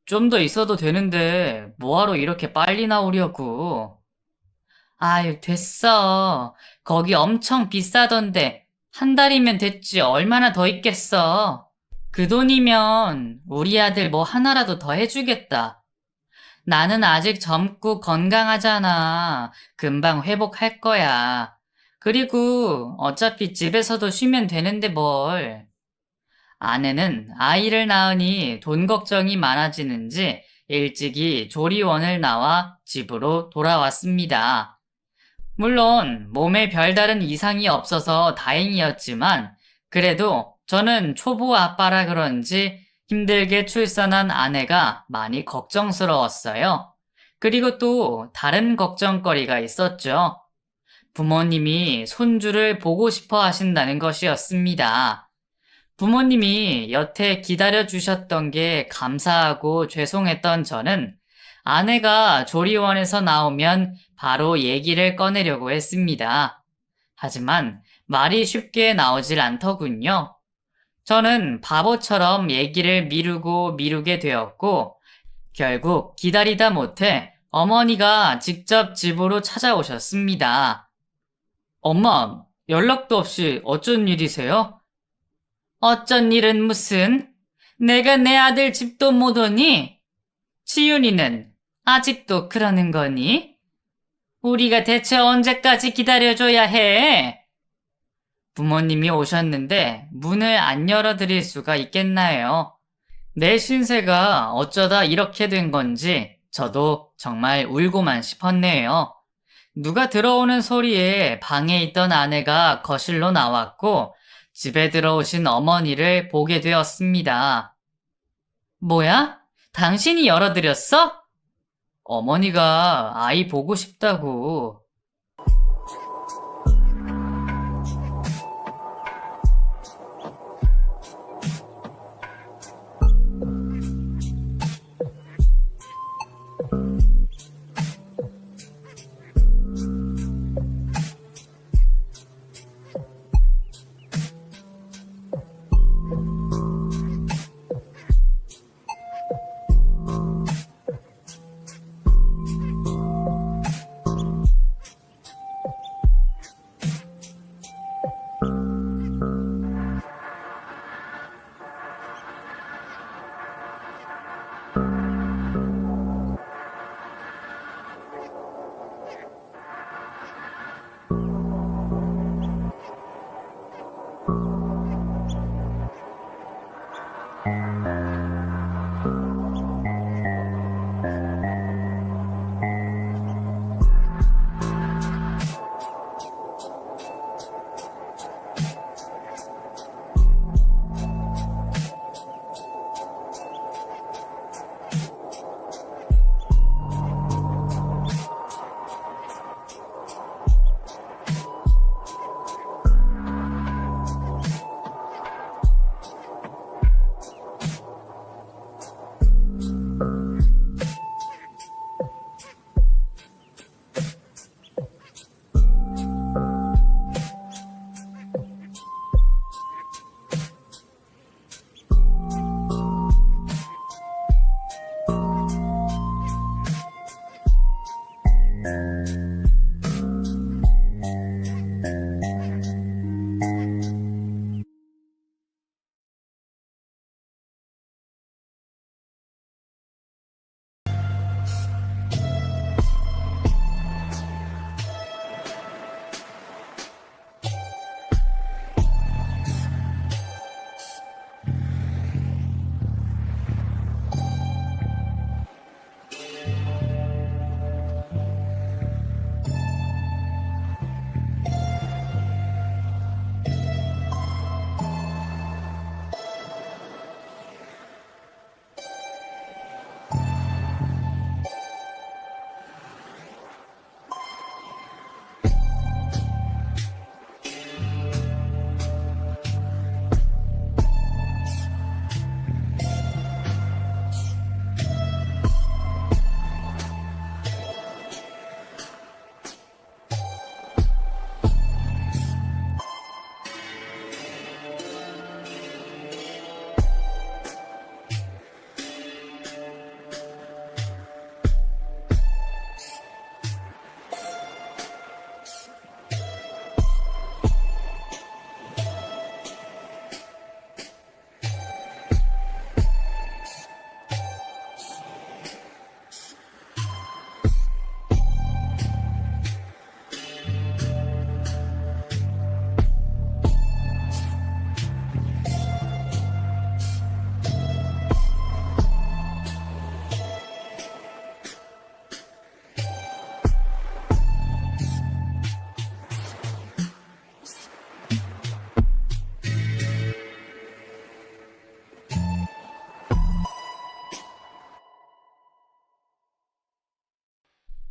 좀 더 있어도 되는데, 뭐하러 이렇게 빨리 나오려고? 아유, 됐어. 거기 엄청 비싸던데, 한 달이면 됐지, 얼마나 더 있겠어. 그 돈이면 우리 아들 뭐 하나라도 더 해주겠다. 나는 아직 젊고 건강하잖아. 금방 회복할 거야. 그리고 어차피 집에서도 쉬면 되는데 뭘. 아내는 아이를 낳으니 돈 걱정이 많아지는지 일찍이 조리원을 나와 집으로 돌아왔습니다. 물론 몸에 별다른 이상이 없어서 다행이었지만 그래도 저는 초보 아빠라 그런지 힘들게 출산한 아내가 많이 걱정스러웠어요. 그리고 또 다른 걱정거리가 있었죠. 부모님이 손주를 보고 싶어 하신다는 것이었습니다. 부모님이 여태 기다려 주셨던 게 감사하고 죄송했던 저는 아내가 조리원에서 나오면 바로 얘기를 꺼내려고 했습니다. 하지만 말이 쉽게 나오질 않더군요. 저는 바보처럼 얘기를 미루고 미루게 되었고, 결국 기다리다 못해 어머니가 직접 집으로 찾아오셨습니다. 엄마, 연락도 없이 어쩐 일이세요? 어쩐 일은 무슨? 내가 내 아들 집도 못 오니? 치윤이는 아직도 그러는 거니? 우리가 대체 언제까지 기다려줘야 해? 부모님이 오셨는데 문을 안 열어드릴 수가 있겠나요? 내 신세가 어쩌다 이렇게 된 건지 저도 정말 울고만 싶었네요. 누가 들어오는 소리에 방에 있던 아내가 거실로 나왔고 집에 들어오신 어머니를 보게 되었습니다. 뭐야? 당신이 열어드렸어? 어머니가 아이 보고 싶다고.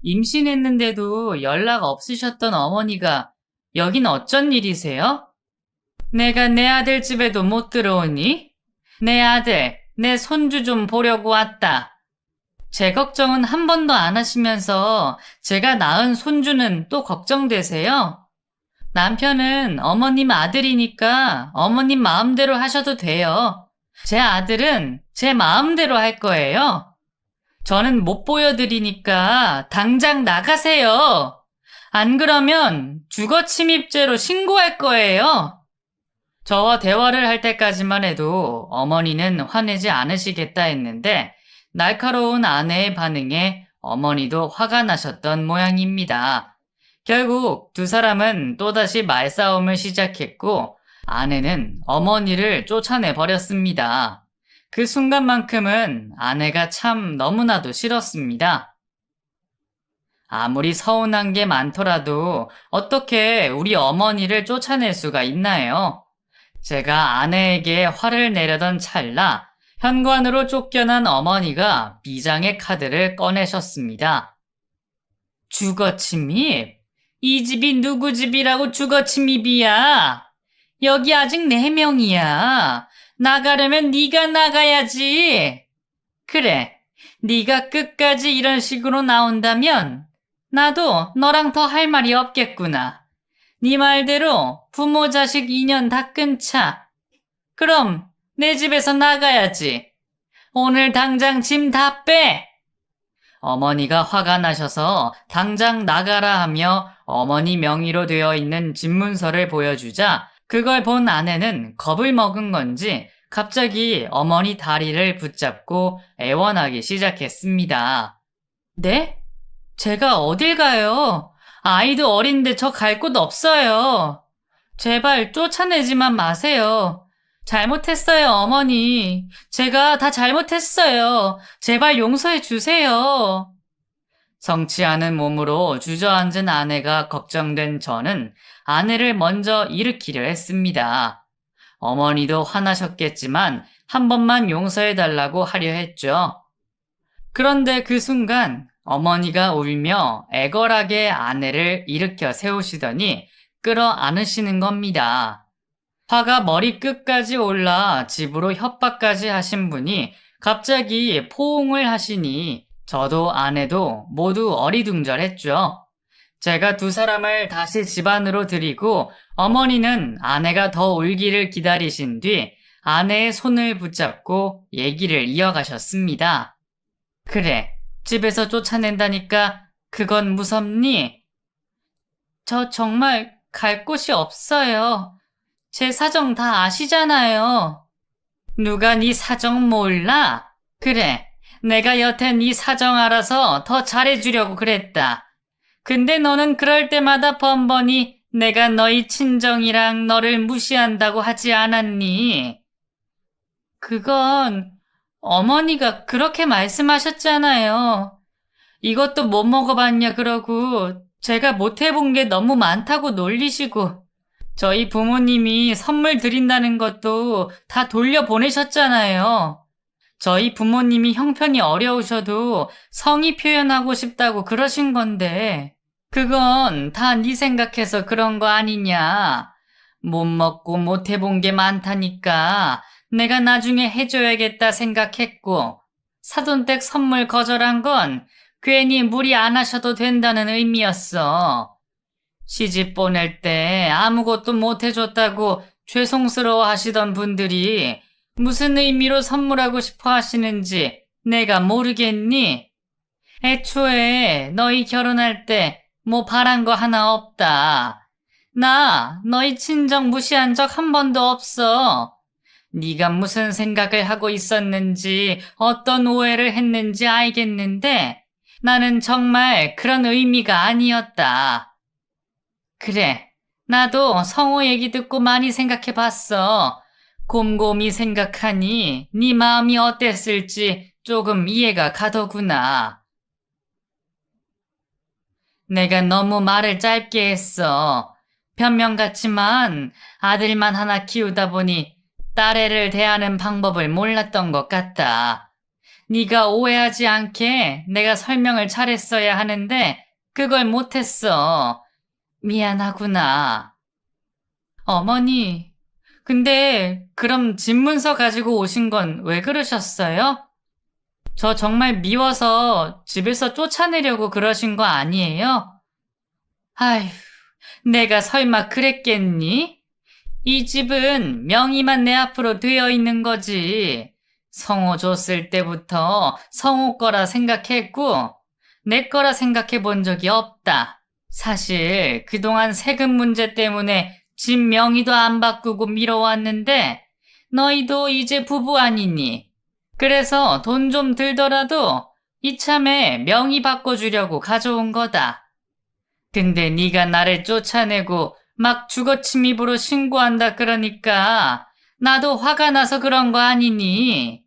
임신했는데도 연락 없으셨던 어머니가 여긴 어쩐 일이세요? 내가 내 아들 집에도 못 들어오니? 내 아들, 내 손주 좀 보려고 왔다. 제 걱정은 한 번도 안 하시면서 제가 낳은 손주는 또 걱정되세요? 남편은 어머님 아들이니까 어머님 마음대로 하셔도 돼요. 제 아들은 제 마음대로 할 거예요. 저는 못 보여드리니까 당장 나가세요. 안 그러면 주거침입죄로 신고할 거예요. 저와 대화를 할 때까지만 해도 어머니는 화내지 않으시겠다 했는데 날카로운 아내의 반응에 어머니도 화가 나셨던 모양입니다. 결국 두 사람은 또다시 말싸움을 시작했고 아내는 어머니를 쫓아내 버렸습니다. 그 순간만큼은 아내가 참 너무나도 싫었습니다. 아무리 서운한 게 많더라도 어떻게 우리 어머니를 쫓아낼 수가 있나요? 제가 아내에게 화를 내려던 찰나 현관으로 쫓겨난 어머니가 비장의 카드를 꺼내셨습니다. 주거침입? 이 집이 누구 집이라고 주거침입이야? 여기 아직 4명이야. 나가려면 네가 나가야지. 그래, 네가 끝까지 이런 식으로 나온다면 나도 너랑 더 할 말이 없겠구나. 네 말대로 부모 자식 인연 다 끊자. 그럼 내 집에서 나가야지. 오늘 당장 짐 다 빼. 어머니가 화가 나셔서 당장 나가라 하며 어머니 명의로 되어 있는 집문서를 보여주자 그걸 본 아내는 겁을 먹은 건지 갑자기 어머니 다리를 붙잡고 애원하기 시작했습니다. 네? 제가 어딜 가요? 아이도 어린데 저 갈 곳 없어요. 제발 쫓아내지만 마세요. 잘못했어요, 어머니. 제가 다 잘못했어요. 제발 용서해 주세요. 성치 않은 몸으로 주저앉은 아내가 걱정된 저는 아내를 먼저 일으키려 했습니다. 어머니도 화나셨겠지만 한 번만 용서해달라고 하려 했죠. 그런데 그 순간 어머니가 울며 애걸하게 아내를 일으켜 세우시더니 끌어안으시는 겁니다. 화가 머리끝까지 올라 집으로 협박까지 하신 분이 갑자기 포옹을 하시니 저도 아내도 모두 어리둥절했죠. 제가 두 사람을 다시 집 안으로 들이고 어머니는 아내가 더 울기를 기다리신 뒤 아내의 손을 붙잡고 얘기를 이어가셨습니다. 그래, 집에서 쫓아낸다니까 그건 무섭니? 저 정말 갈 곳이 없어요. 제 사정 다 아시잖아요. 누가 네 사정 몰라? 그래, 내가 여태 네 사정 알아서 더 잘해주려고 그랬다. 근데 너는 그럴 때마다 번번이 내가 너희 친정이랑 너를 무시한다고 하지 않았니? 그건 어머니가 그렇게 말씀하셨잖아요. 이것도 못 먹어봤냐 그러고 제가 못 해본 게 너무 많다고 놀리시고 저희 부모님이 선물 드린다는 것도 다 돌려보내셨잖아요. 저희 부모님이 형편이 어려우셔도 성의 표현하고 싶다고 그러신 건데 그건 다 네 생각해서 그런 거 아니냐. 못 먹고 못 해본 게 많다니까 내가 나중에 해줘야겠다 생각했고 사돈댁 선물 거절한 건 괜히 무리 안 하셔도 된다는 의미였어. 시집 보낼 때 아무것도 못 해줬다고 죄송스러워 하시던 분들이 무슨 의미로 선물하고 싶어 하시는지 내가 모르겠니? 애초에 너희 결혼할 때 뭐 바란 거 하나 없다. 나 너희 친정 무시한 적 한 번도 없어. 네가 무슨 생각을 하고 있었는지 어떤 오해를 했는지 알겠는데 나는 정말 그런 의미가 아니었다. 그래, 나도 성호 얘기 듣고 많이 생각해봤어. 곰곰이 생각하니 네 마음이 어땠을지 조금 이해가 가더구나. 내가 너무 말을 짧게 했어. 변명 같지만 아들만 하나 키우다 보니 딸애를 대하는 방법을 몰랐던 것 같다. 네가 오해하지 않게 내가 설명을 잘했어야 하는데 그걸 못했어. 미안하구나. 어머니, 근데 그럼 집문서 가지고 오신 건 왜 그러셨어요? 저 정말 미워서 집에서 쫓아내려고 그러신 거 아니에요? 아휴, 내가 설마 그랬겠니? 이 집은 명의만 내 앞으로 되어 있는 거지. 성호 줬을 때부터 성호 거라 생각했고, 내 거라 생각해 본 적이 없다. 사실 그동안 세금 문제 때문에 집 명의도 안 바꾸고 미뤄왔는데, 너희도 이제 부부 아니니? 그래서 돈 좀 들더라도 이참에 명의 바꿔주려고 가져온 거다. 근데 네가 나를 쫓아내고 막 주거침입으로 신고한다 그러니까 나도 화가 나서 그런 거 아니니?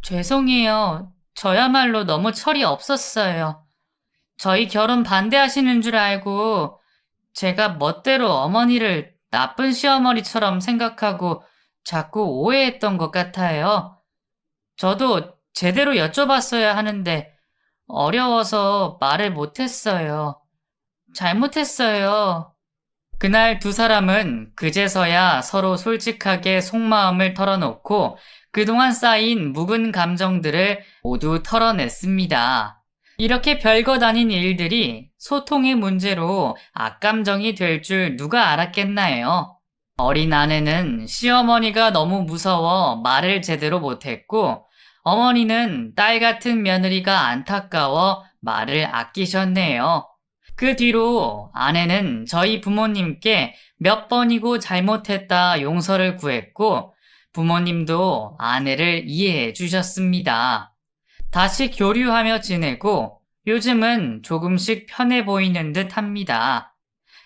죄송해요. 저야말로 너무 철이 없었어요. 저희 결혼 반대하시는 줄 알고 제가 멋대로 어머니를 나쁜 시어머니처럼 생각하고 자꾸 오해했던 것 같아요. 저도 제대로 여쭤봤어야 하는데 어려워서 말을 못했어요. 잘못했어요. 그날 두 사람은 그제서야 서로 솔직하게 속마음을 털어놓고 그동안 쌓인 묵은 감정들을 모두 털어냈습니다. 이렇게 별것 아닌 일들이 소통의 문제로 악감정이 될 줄 누가 알았겠나요? 어린 아내는 시어머니가 너무 무서워 말을 제대로 못했고, 어머니는 딸 같은 며느리가 안타까워 말을 아끼셨네요. 그 뒤로 아내는 저희 부모님께 몇 번이고 잘못했다 용서를 구했고, 부모님도 아내를 이해해 주셨습니다. 다시 교류하며 지내고, 요즘은 조금씩 편해 보이는 듯 합니다.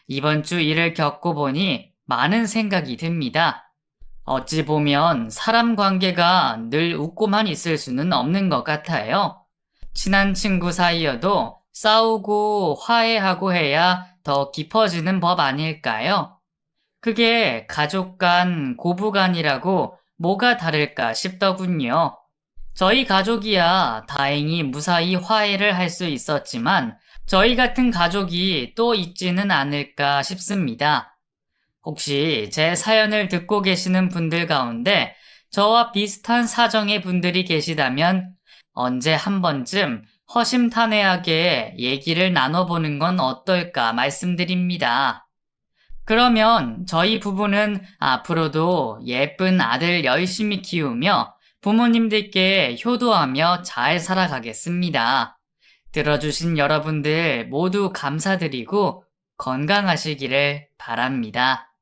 이번 주 일을 겪고 보니 많은 생각이 듭니다. 어찌 보면 사람 관계가 늘 웃고만 있을 수는 없는 것 같아요. 친한 친구 사이여도 싸우고 화해하고 해야 더 깊어지는 법 아닐까요? 그게 가족 간, 고부 간이라고 뭐가 다를까 싶더군요. 저희 가족이야 다행히 무사히 화해를 할 수 있었지만 저희 같은 가족이 또 있지는 않을까 싶습니다. 혹시 제 사연을 듣고 계시는 분들 가운데 저와 비슷한 사정의 분들이 계시다면 언제 한 번쯤 허심탄회하게 얘기를 나눠보는 건 어떨까 말씀드립니다. 그러면 저희 부부는 앞으로도 예쁜 아들 열심히 키우며 부모님들께 효도하며 잘 살아가겠습니다. 들어주신 여러분들 모두 감사드리고 건강하시기를 바랍니다.